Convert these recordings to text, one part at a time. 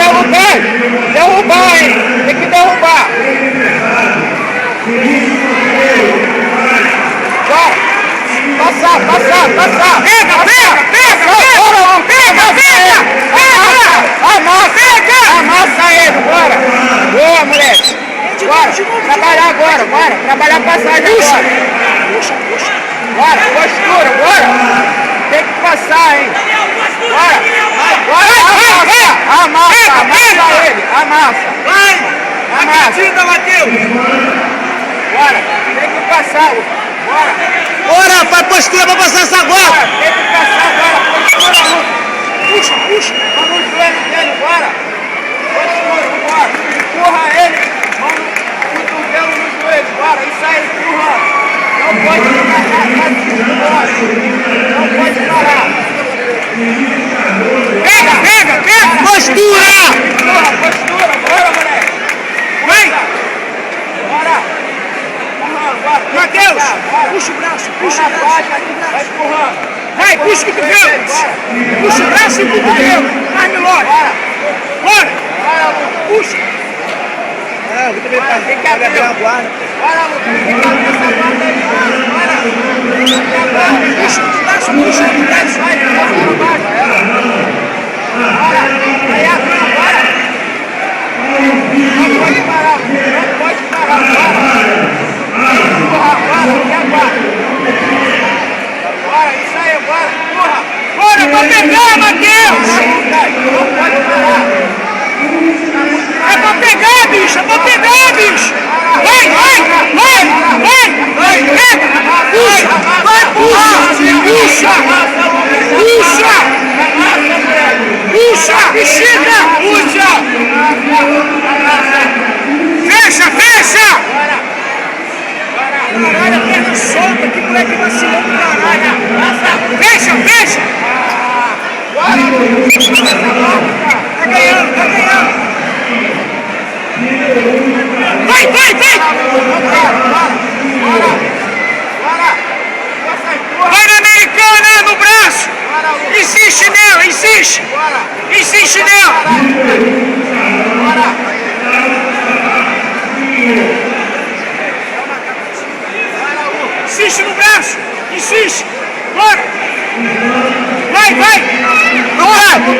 Bora, Lucas! Derrubar, hein? Tem que derrubar! Bora! Passar! Pega! Amassa ele, bora! Boa, moleque! Bora! Trabalhar agora, bora! Trabalhar a passagem agora! Bora! Postura, bora! Tem que passar, hein? Bora! Amassa ele! Amassa! Vai! Acredita, Matheus! Bora! Tem que passar! Bora! Bora, faz postura pra passar essa gota! Tem que passar agora! Postura, Lucas! Puxa! Vamos no joelho dele, bora! Postura, bora! Empurra ele! Mão no cotovelo no joelho, bora! Isso aí, empurra! Não pode parar! Não pode parar! Pega! Postura! Postura! Bora, moleque! Vai! Bora! Bora! Matheus! Puxa o braço! Vai empurrando! Vai, puxa o cotovelo! Puxa o braço e o cotovelo! Mais melhor! Bora! Bora! Puxa! Tem que abrir a guarda! Bora, Lucas! Tem que abrir essa guarda aí! Bora! Puxa o braço! Puxa o braço! Vai! Bora! Aí abriu! Bora! Não pode parar! Bora! Bora, isso aí, bora, empurra! Bora pra pegar, Matheus! Não pode parar! É pra pegar, bicho! É pra pegar, bicho! Vai! Pega! Puxa! Vai, puxa! Bexiga! Puxa! Fecha! Caralho, a perna solta, que moleque vacilou do caralho! Fecha! Tá ganhando! Vai! Vai na americana, no braço! Insiste nela! Insiste nela! Insiste no braço! Insiste! Bora! Vai!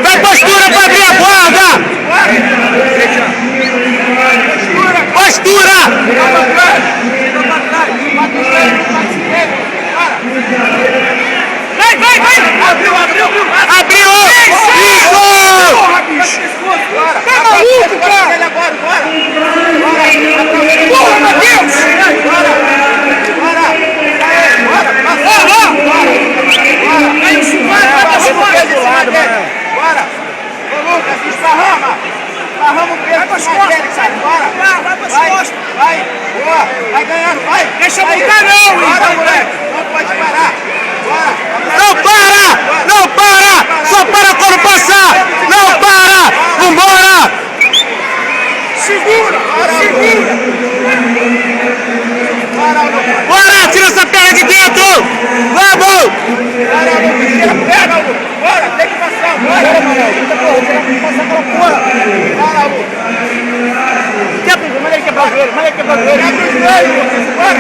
Vai postura pra abrir a guarda! Postura! Vai! Abriu! Isso! Porra, bicho! Tá maluco, cara? Porra, Matheus! Vai o suave, vai pra cima do lado, bora! Ô Lucas, esparrama o peso! Vai pras costas, cara! Bora! Vai pras costas! Vai! Boa! Vai ganhando, vai! Deixa eu voltar não! Bora, moleque! Não pode parar! Bora! Não para! Só para quando passar! Não para! Vambora! Segura! Bora! Tira essa perna de dentro! Vamos! Bora, Lucas! Tira a perna, Lucas! Bora! Tem que passar! Bora, Manuel! Tem que passar aquela porra! Bora, Lucas! Manda ele quebrar o joelho! Quebra o joelho, Lucas! Bora!